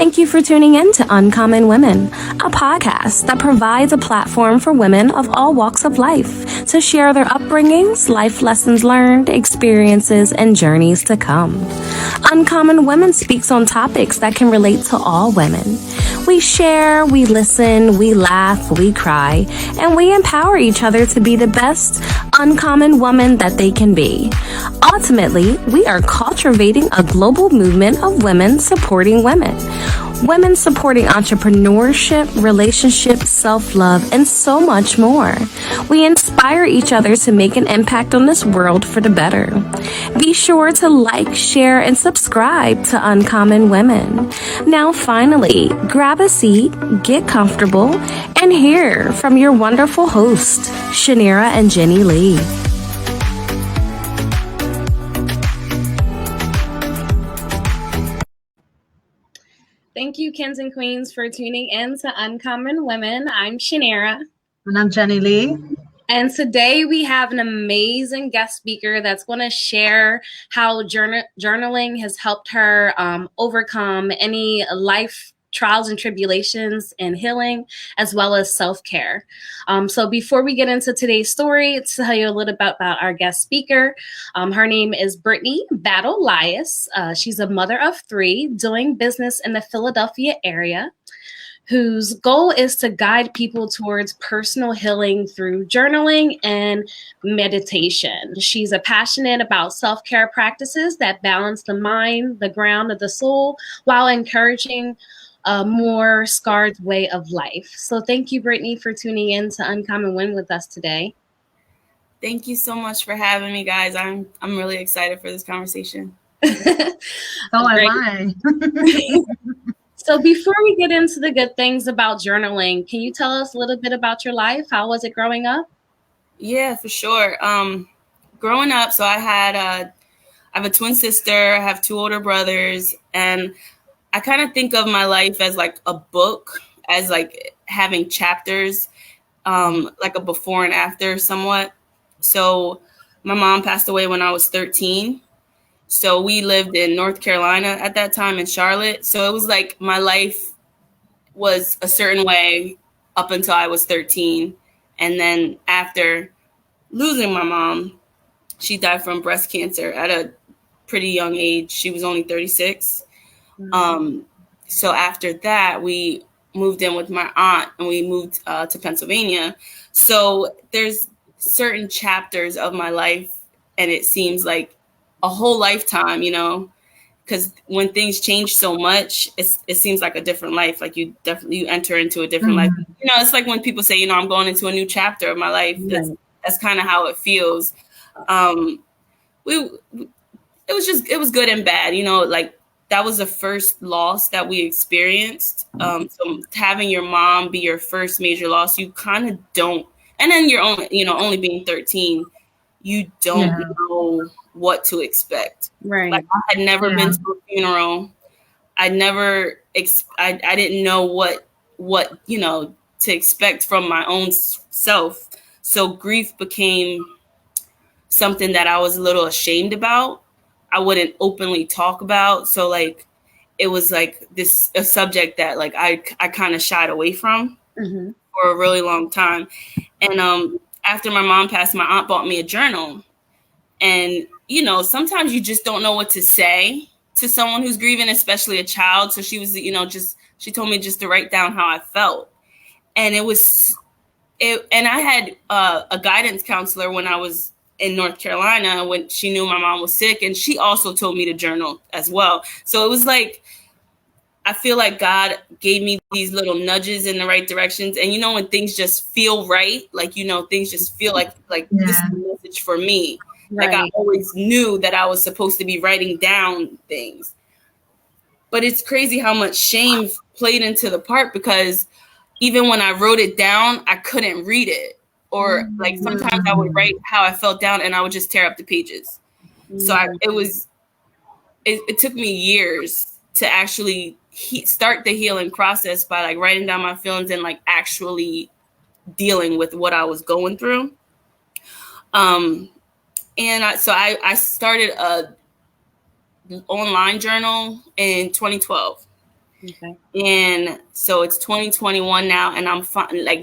Thank you for tuning in to Uncommon Women, a podcast that provides a platform for women of all walks of life to share their upbringings, life lessons learned, experiences, and journeys to come. Uncommon Women speaks on topics that can relate to all women. We share, we listen, we laugh, we cry, and we empower each other to be the best uncommon woman that they can be. Ultimately, we are cultivating a global movement of women supporting women. Women supporting entrepreneurship, relationships, self-love, and so much more. We inspire each other to make an impact on this world for the better. Be sure to like, share, and subscribe to Uncommon Women. Now, finally, grab a seat, get comfortable, and hear from your wonderful hosts, Shanira and Jenny Lee. Thank you, kings and queens, for tuning in to Uncommon Women. I'm Shanira. And I'm Jenny Lee. And today we have an amazing guest speaker that's going to share how journaling has helped her overcome any life trials and tribulations and healing, as well as self-care. So before we get into today's story, to tell you a little bit about our guest speaker. Her name is Brittany Battle Lias. She's a mother of 3 doing business in the Philadelphia area, whose goal is to guide people towards personal healing through journaling and meditation. She's passionate about self-care practices that balance the mind, the ground of the soul, while encouraging a more scarred way of life. So thank you, Brittany, for tuning in to Uncommon Women with us today. Thank you so much for having me, guys. I'm really excited for this conversation. So am I. So before we get into the good things about journaling, can you tell us a little bit about your life? How was it growing up? Yeah, for sure. Growing up, so I have a twin sister, I have 2 older brothers, and I kind of think of my life as like a book, as like having chapters, like a before and after somewhat. So my mom passed away when I was 13. So we lived in North Carolina at that time, in Charlotte. So it was like my life was a certain way up until I was 13. And then after losing my mom, she died from breast cancer at a pretty young age. She was only 36. So after that, we moved in with my aunt and we moved to Pennsylvania. So there's certain chapters of my life, and it seems like a whole lifetime, you know, because when things change so much, it seems like a different life. Like you enter into a different life. You know, it's like when people say, you know, I'm going into a new chapter of my life. That's kind of how it feels. It was good and bad, you know, like that was the first loss that we experienced. So having your mom be your first major loss, you kind of don't. And then you're only being 13, you don't know what to expect. Right. Like I had never been to a funeral. I didn't know what, you know, to expect from my own self. So grief became something that I was a little ashamed about. I wouldn't openly talk about. So like, it was like a subject that like I kind of shied away from for a really long time. And after my mom passed, my aunt bought me a journal. And, you know, sometimes you just don't know what to say to someone who's grieving, especially a child. So she was, you know, she told me just to write down how I felt. And and I had a guidance counselor when I was in North Carolina when she knew my mom was sick, and she also told me to journal as well. So it was like, I feel like God gave me these little nudges in the right directions. And, you know, when things just feel right, like, you know, things just feel like this is a message for me. Right. Like I always knew that I was supposed to be writing down things. But it's crazy how much shame played into the part, because even when I wrote it down, I couldn't read it. Or like sometimes I would write how I felt down and I would just tear up the pages. So it took me years to actually start the healing process by like writing down my feelings and like actually dealing with what I was going through. And I started a online journal in 2012. Okay. And so it's 2021 now, and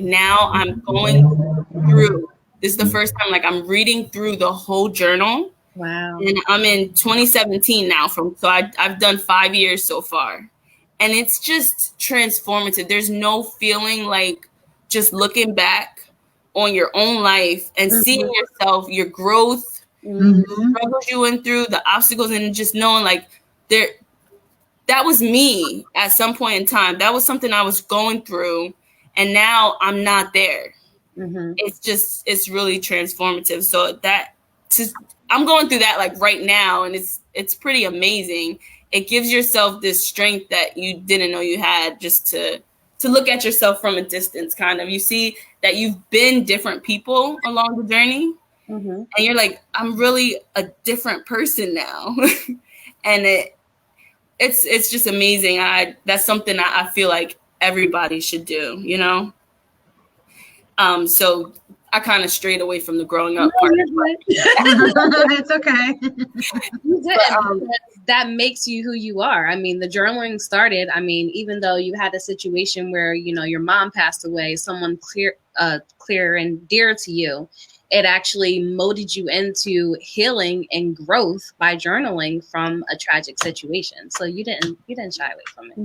now I'm going through. This is the first time like I'm reading through the whole journal. Wow. And I'm in 2017 now. I've done 5 years so far, and it's just transformative. There's no feeling like just looking back on your own life and seeing yourself, your growth, the struggles you went through, the obstacles, and just knowing like that was me at some point in time. That was something I was going through, and now I'm not there. It's really transformative. So I'm going through that like right now, and it's pretty amazing. It gives yourself this strength that you didn't know you had, just to look at yourself from a distance, kind of. You see that you've been different people along the journey, and you're like, I'm really a different person now. And it's just amazing. That's something I feel like everybody should do, you know? So I kind of strayed away from the growing up part. It's okay. You did. That makes you who you are. I mean, the journaling started, I mean, even though you had a situation where, you know, your mom passed away, someone clear and dear to you, it actually molded you into healing and growth by journaling from a tragic situation. So you didn't shy away from it.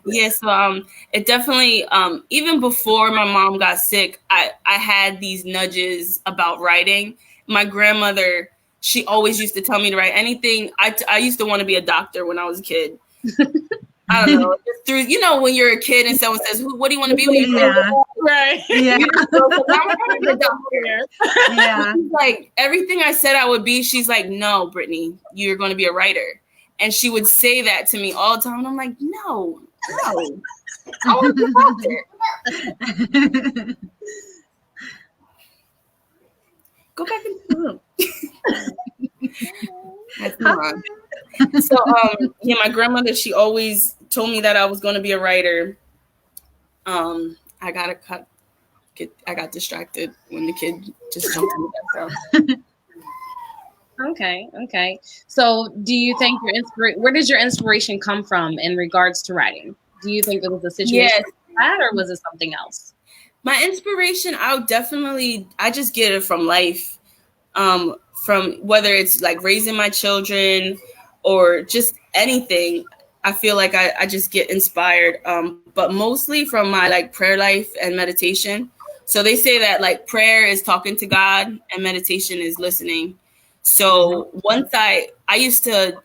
Yeah. So it definitely even before my mom got sick, I had these nudges about writing. My grandmother, she always used to tell me to write anything. I used to want to be a doctor when I was a kid. I don't know. Through, you know, when you're a kid and someone says, "What do you want to be when you grow up?" Right. Yeah. I'm a doctor. Yeah. Like everything I said I would be, she's like, "No, Brittany, you're going to be a writer." And she would say that to me all the time. And I'm like, no, I want to be a doctor. Go back into the room. That's fine. So, my grandmother, she always told me that I was going to be a writer. I got distracted when the kid just jumped in the background. Okay. So do you think where does your inspiration come from in regards to writing? Do you think it was a situation like that, or was it something else? My inspiration, I just get it from life. From whether it's like raising my children or just anything, I feel like I just get inspired. But mostly from my like prayer life and meditation. So they say that like prayer is talking to God and meditation is listening. So once I used to,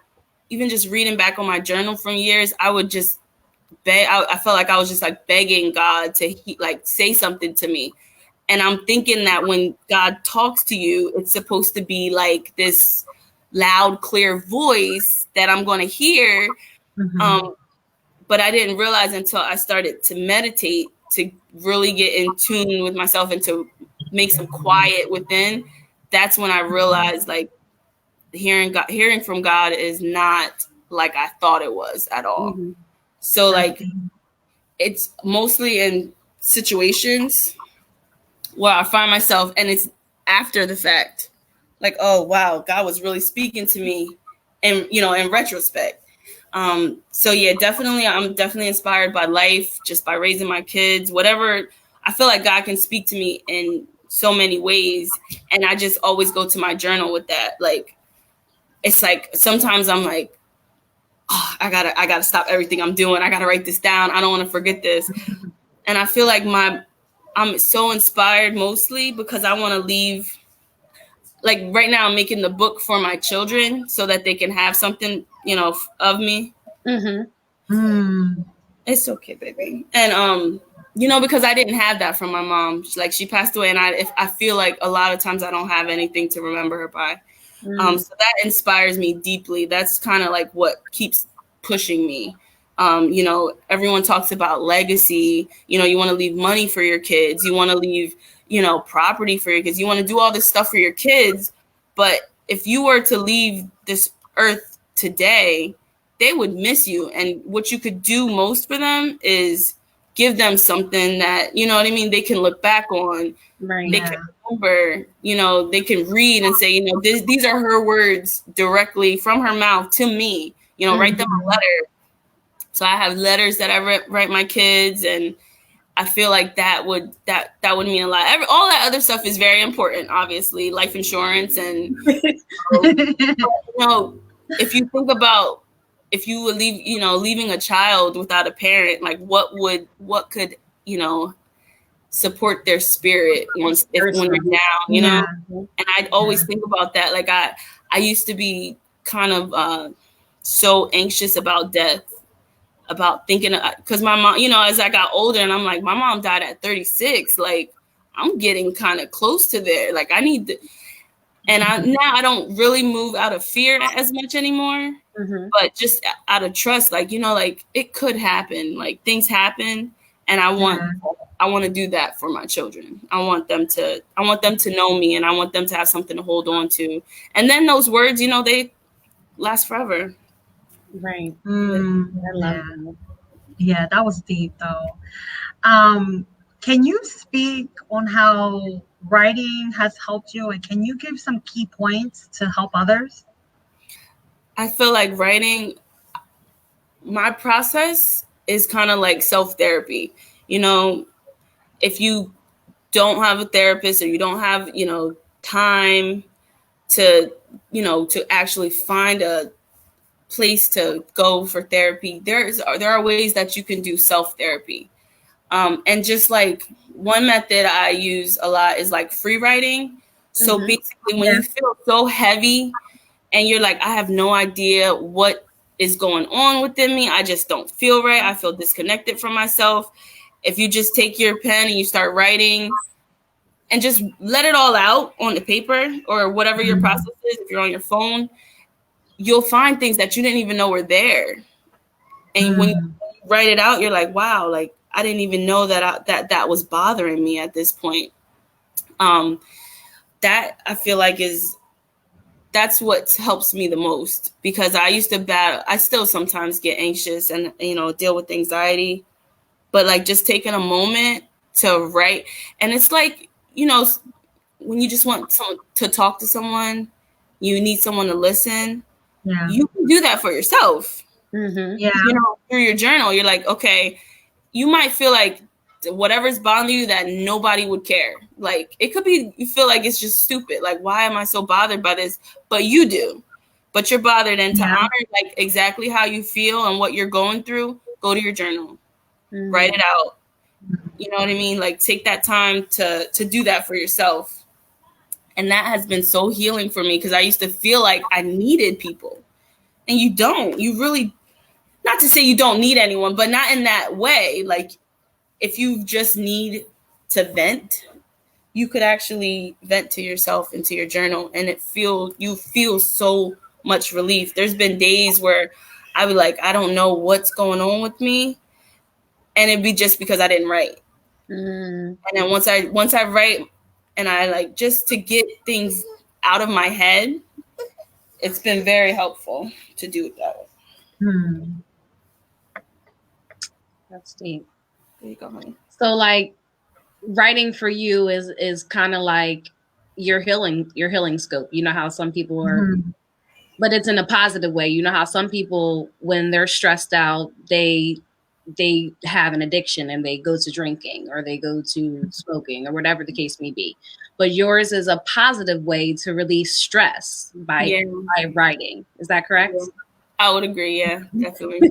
even just reading back on my journal from years, I would just beg. I felt like I was just like begging God to like say something to me. And I'm thinking that when God talks to you, it's supposed to be like this loud, clear voice that I'm going to hear. But I didn't realize until I started to meditate, to really get in tune with myself and to make some quiet within. That's when I realized like hearing from God is not like I thought it was at all. So like it's mostly in situations where I find myself, and it's after the fact, like, oh wow, God was really speaking to me, and in retrospect. So yeah, definitely, I'm definitely inspired by life, just by raising my kids, whatever. I feel like God can speak to me in so many ways, and I just always go to my journal with that. Like, it's like sometimes I'm like, oh, I gotta stop everything I'm doing. I gotta write this down. I don't want to forget this. And I feel like I'm so inspired mostly because I want to leave. Like right now, I'm making the book for my children so that they can have something, of me. It's okay, baby. And because I didn't have that from my mom. She passed away, and I feel like a lot of times I don't have anything to remember her by. So that inspires me deeply. That's kind of like what keeps pushing me. Everyone talks about legacy. You want to leave money for your kids. You want to leave, property for your kids. You want to do all this stuff for your kids. But if you were to leave this earth today, they would miss you. And what you could do most for them is give them something that, they can look back on. Right. They can remember, they can read and say, these are her words directly from her mouth to me, write them a letter. So I have letters that I write my kids, and I feel like that would mean a lot. All that other stuff is very important, obviously, life insurance, and if you think about if you would leaving a child without a parent, like what could support their spirit when they're down, And I'd always think about that. Like I used to be kind of so anxious about death, about thinking, because my mom, as I got older, and I'm like, my mom died at 36. Like, I'm getting kind of close to there. Like, I need to, and now I don't really move out of fear as much anymore, but just out of trust. Like, like it could happen. Like things happen, and I want to do that for my children. I want them to know me, and I want them to have something to hold on to. And then those words, they last forever. Right. I love that. Yeah, that was deep though. Can you speak on how writing has helped you, and can you give some key points to help others? I feel like writing, my process is kind of like self-therapy. If you don't have a therapist, or you don't have, time to actually find a place to go for therapy, there are ways that you can do self-therapy. And just like one method I use a lot is like free writing. So basically when you feel so heavy and you're like, I have no idea what is going on within me, I just don't feel right, I feel disconnected from myself. If you just take your pen and you start writing and just let it all out on the paper or whatever your process is, if you're on your phone, you'll find things that you didn't even know were there. And when you write it out, you're like, wow, like I didn't even know that was bothering me at this point. That I feel like that's what helps me the most, because I used to battle. I still sometimes get anxious and, deal with anxiety, but like just taking a moment to write. And it's like, when you just want to talk to someone, you need someone to listen. Yeah. You can do that for yourself. Yeah. Through your journal, you're like, okay, you might feel like whatever's bothering you that nobody would care. Like it could be, you feel like it's just stupid. Like, why am I so bothered by this? But you do. But you're bothered, and to honor like exactly how you feel and what you're going through, go to your journal, write it out. You know what I mean? Like take that time to do that for yourself. And that has been so healing for me, because I used to feel like I needed people. And you don't. You really, not to say you don't need anyone, but not in that way. Like if you just need to vent, you could actually vent to yourself into your journal, and you feel so much relief. There's been days where I would like, I don't know what's going on with me. And it'd be just because I didn't write. And then once I write, and I like just to get things out of my head, it's been very helpful to do it that way. That's deep. There you go, honey. So like writing for you is kind of like your healing scope. You know how some people are, but it's in a positive way. You know how some people, when they're stressed out, they have an addiction and they go to drinking or they go to smoking or whatever the case may be. But yours is a positive way to release stress by writing. Is that correct? Yeah. I would agree. Yeah, definitely.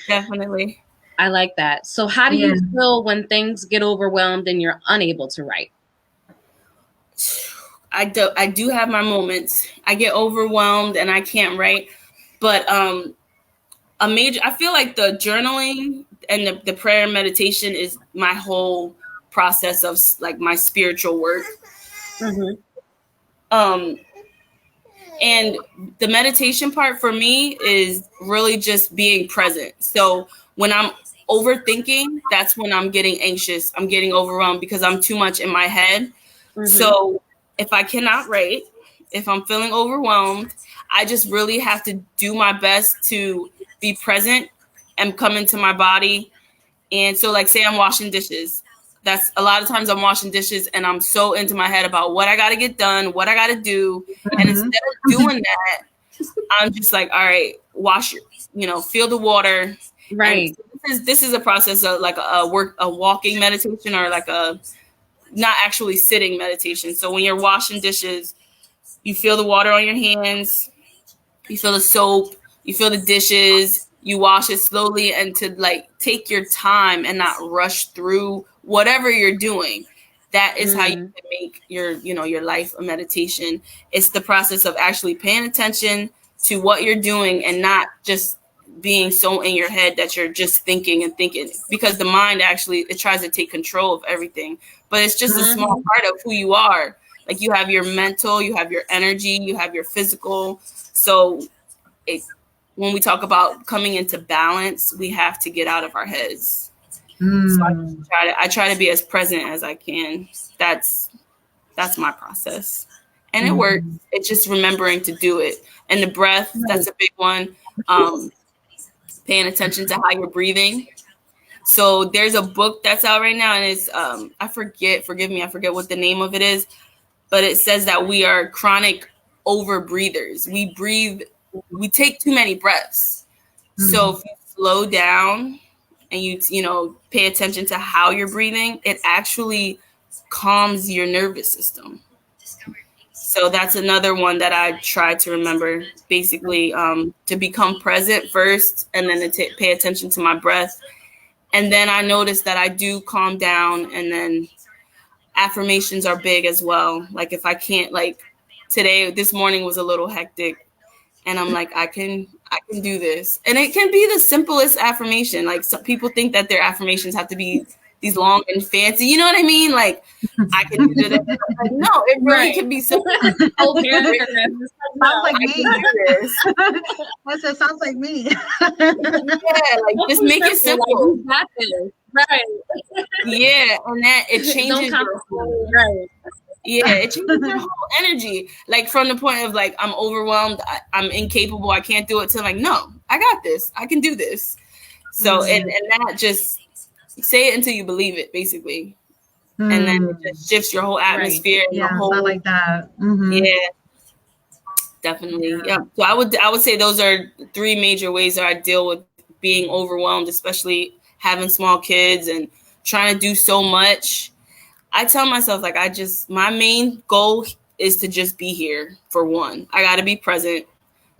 Definitely. I like that. So how do you feel when things get overwhelmed and you're unable to write? I do have my moments. I get overwhelmed and I can't write, but I feel like the journaling and the prayer and meditation is my whole process of like my spiritual work. And the meditation part for me is really just being present. So when I'm overthinking, that's when I'm getting anxious. I'm getting overwhelmed because I'm too much in my head. So if I cannot write, if I'm feeling overwhelmed, I just really have to do my best to be present and come into my body. And so like say I'm washing dishes. That's a lot of times I'm washing dishes and I'm so into my head about what I got to get done, what I got to do. And instead of doing that, I'm just like, all right, wash, feel the water. Right. And this is a process of like a walking meditation, or like a not actually sitting meditation. So when you're washing dishes, you feel the water on your hands, you feel the soap, you feel the dishes, you wash it slowly, and to like take your time and not rush through whatever you're doing. That is how you can make your life a meditation. It's the process of actually paying attention to what you're doing and not just being so in your head that you're just thinking and thinking, because the mind actually, it tries to take control of everything, but it's just a small part of who you are. Like you have your mental, you have your energy, you have your physical. So when we talk about coming into balance, we have to get out of our heads. So I try to be as present as I can. That's my process, and it works. It's just remembering to do it. And the breath, that's a big one. Paying attention to how you're breathing. So there's a book that's out right now, and it's forgive me, I forget what the name of it is, but it says that we are chronic overbreathers. We take too many breaths. So if you slow down and you pay attention to how you're breathing, it actually calms your nervous system. So that's another one that I try to remember, basically, to become present first, and then to pay attention to my breath. And then I notice that I do calm down, and then affirmations are big as well. Like if I can't, like this morning was a little hectic, and I'm like, I can do this. And it can be the simplest affirmation. Like some people think that their affirmations have to be these long and fancy, you know what I mean? Like I can do this. Like, no, it really can be simple. Sounds like me. I said, sounds like me. Yeah, like just make it simple. Like, right. Yeah, and that it changes your whole, right. Yeah, it changes your whole energy. Like from the point of like I'm overwhelmed, I'm incapable, I can't do it, to like, no, I got this, I can do this. So and that just say it until you believe it, basically. And then it just shifts your whole atmosphere. Right. Yeah, not like that. Yeah, definitely. Yeah. So I would say those are 3 major ways that I deal with being overwhelmed, especially having small kids and trying to do so much. I tell myself, like, my main goal is to just be here for one. I got to be present.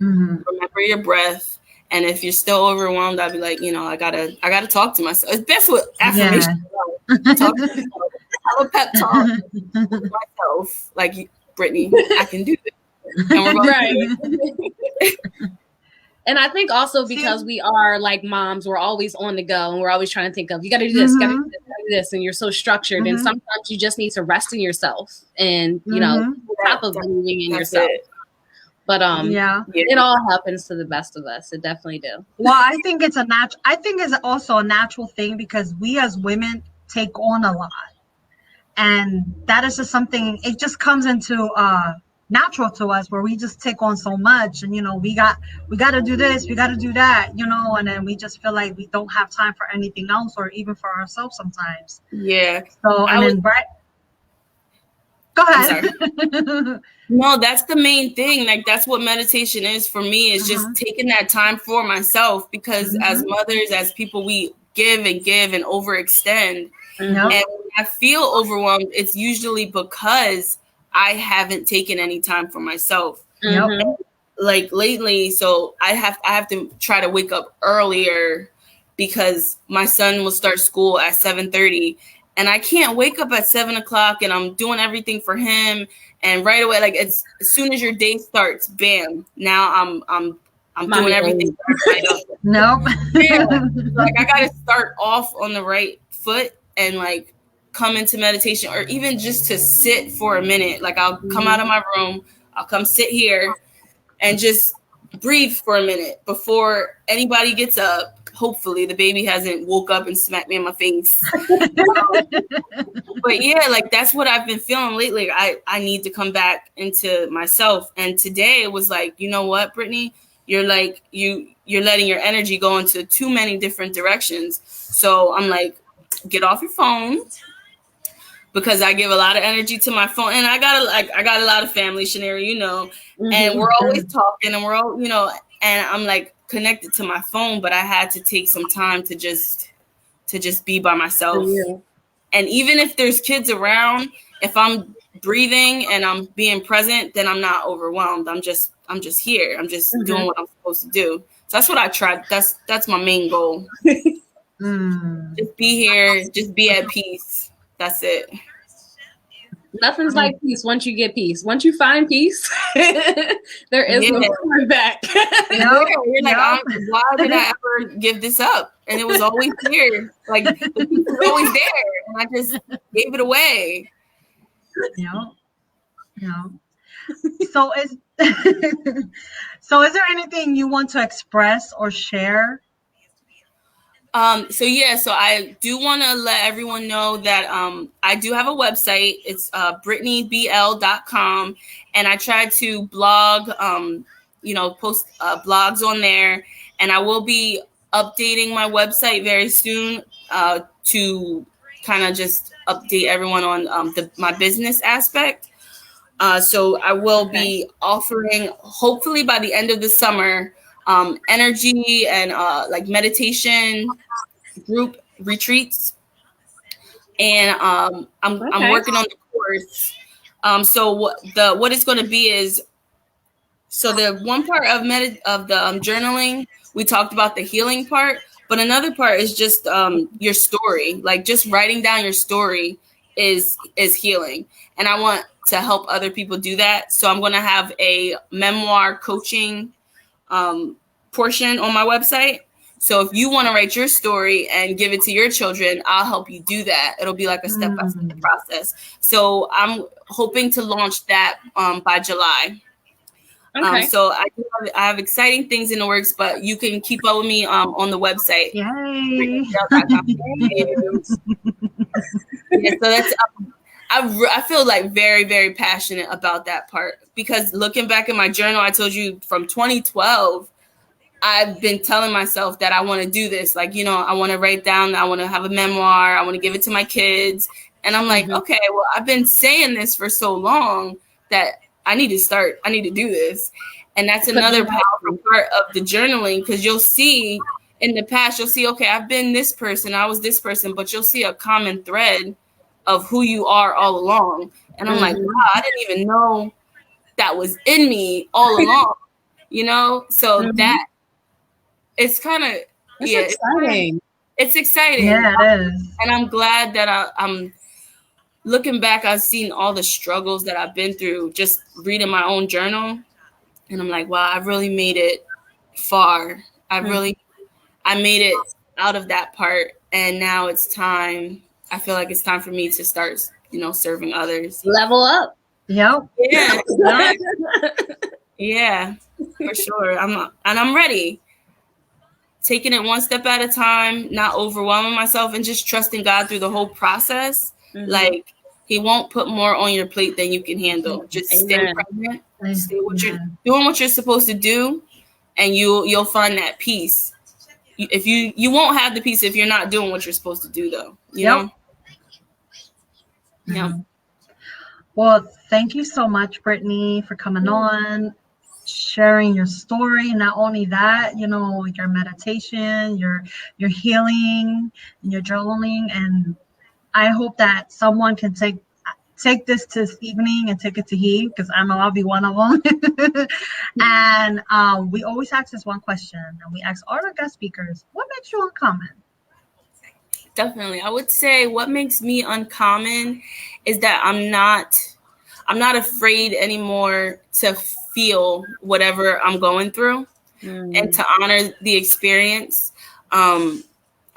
Remember your breath. And if you're still overwhelmed, I'll be like, I gotta talk to myself. It's best with affirmation. Yeah. Talk to myself. Have a pep talk with myself. Like, Brittany, I can do this. And we're right. And I think also because we are like moms, we're always on the go, and we're always trying to think of, you got to do this, got to do this, and you're so structured. And sometimes you just need to rest in yourself, and top of believing in yourself. But it all happens to the best of us. It definitely do. Well, I think it's also a natural thing, because we as women take on a lot, and that is just something. It just comes into natural to us, where we just take on so much, and we got to do this, we got to do that, and then we just feel like we don't have time for anything else, or even for ourselves sometimes. Yeah. So go ahead. No, that's the main thing. Like that's what meditation is for me, is just taking that time for myself, because as mothers, as people, we give and overextend. And when I feel overwhelmed, it's usually because I haven't taken any time for myself. Like lately, so I have to try to wake up earlier, because my son will start school at 7:30, and I can't wake up at 7:00, and I'm doing everything for him. And right away, like as soon as your day starts, bam! Now I'm doing everything. Nope. Yeah. Like I gotta start off on the right foot and like come into meditation, or even just to sit for a minute. Like I'll come out of my room, I'll come sit here and just breathe for a minute before anybody gets up. Hopefully the baby hasn't woke up and smacked me in my face. But yeah, like that's what I've been feeling lately. I need to come back into myself. And today it was like, you know what, Brittany, you're like, you're letting your energy go into too many different directions. So I'm like, get off your phone, because I give a lot of energy to my phone, and I got a lot of family, Shanera, and we're always talking, and we're all, and I'm like, connected to my phone, but I had to take some time to just be by myself. And even if there's kids around, if I'm breathing and I'm being present, then I'm not overwhelmed. I'm just here. I'm just doing what I'm supposed to do. So that's what I tried. That's my main goal. Just be here. Just be at peace. That's it. Nothing's like peace once you get peace. Once you find peace, there is no coming back. You're like, why did I ever give this up? And it was always here. Like, the peace was always there. And I just gave it away. So is there anything you want to express or share? So I do want to let everyone know that I do have a website. It's BrittanyBL.com, and I try to blog, post blogs on there, and I will be updating my website very soon to kind of just update everyone on my business aspect. So I will be offering, hopefully by the end of the summer, energy and like meditation group retreats, and I'm working on the course. So what it's going to be is, so the one part of journaling, we talked about the healing part, but another part is just your story, like just writing down your story is healing, and I want to help other people do that. So I'm going to have a memoir coaching portion on my website. So if you want to write your story and give it to your children, I'll help you do that. It'll be like a step-by-step process. So I'm hoping to launch that by July. So I have exciting things in the works, but you can keep up with me on the website. Yay! So that's I feel like very, very passionate about that part, because looking back in my journal, I told you from 2012, I've been telling myself that I want to do this. Like, I want to write down, I want to have a memoir, I want to give it to my kids. And I'm like, okay, well, I've been saying this for so long that I need to do this. And that's another powerful part of the journaling, because you'll see in the past, okay, I've been this person, I was this person, but you'll see a common thread of who you are all along. And I'm like, wow, I didn't even know that was in me all along, So that it's kind of, it's exciting. It's exciting. Yeah, it is. And I'm glad that I'm looking back, I've seen all the struggles that I've been through just reading my own journal. And I'm like, wow, I've really made it far. I made it out of that part. And now it's time. I feel like it's time for me to start, serving others. Level up. Yep. Yeah. Yeah, for sure. I'm ready. Taking it one step at a time, not overwhelming myself, and just trusting God through the whole process. Like, He won't put more on your plate than you can handle. Just stay present, stay doing what you're supposed to do, and you'll find that peace. If you won't have the peace if you're not doing what you're supposed to do, though. You know? Yeah. Well, thank you so much, Brittany, for coming on, sharing your story. Not only that, your meditation, your healing, and your journaling. And I hope that someone can take this this evening and take it to heed, because I know I'll be one of them. And we always ask this one question, and we ask all our guest speakers, what makes you uncommon? Definitely. I would say what makes me uncommon is that I'm not afraid anymore to feel whatever I'm going through and to honor the experience. I'm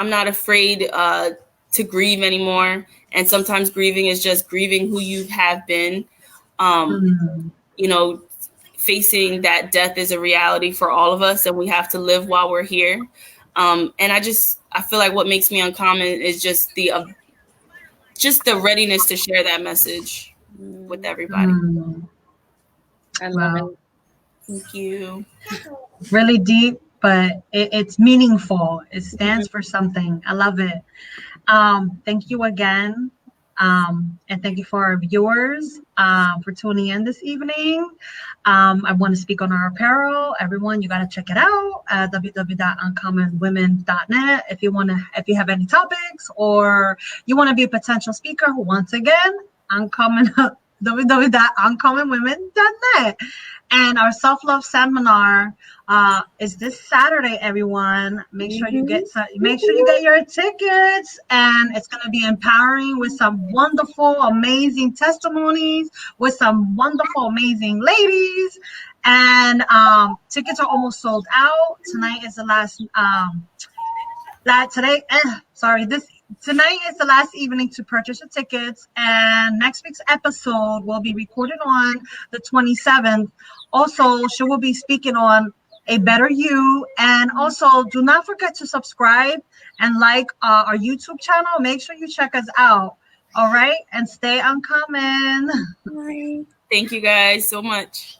not afraid to grieve anymore. And sometimes grieving is just grieving who you have been. Facing that death is a reality for all of us, and we have to live while we're here. And I feel like what makes me uncommon is just the readiness to share that message with everybody. I love it. Thank you. Really deep, but it's meaningful. It stands for something. I love it. Thank you again And thank you for our viewers for tuning in this evening. I want to speak on our apparel. Everyone, you got to check it out at www.uncommonwomen.net if you have any topics or you want to be a potential speaker. Once again, www.uncommonwomen.net. And our self-love seminar is this Saturday, everyone. Make sure you get your tickets, and it's going to be empowering with some wonderful, amazing testimonies with some wonderful, amazing ladies. And tickets are almost sold out. Tonight is the last Tonight is the last evening to purchase the tickets, and next week's episode will be recorded on the 27th. Also, she will be speaking on a better you, and also do not forget to subscribe and like our YouTube channel. Make sure you check us out. All right, and stay uncommon. Thank you guys so much.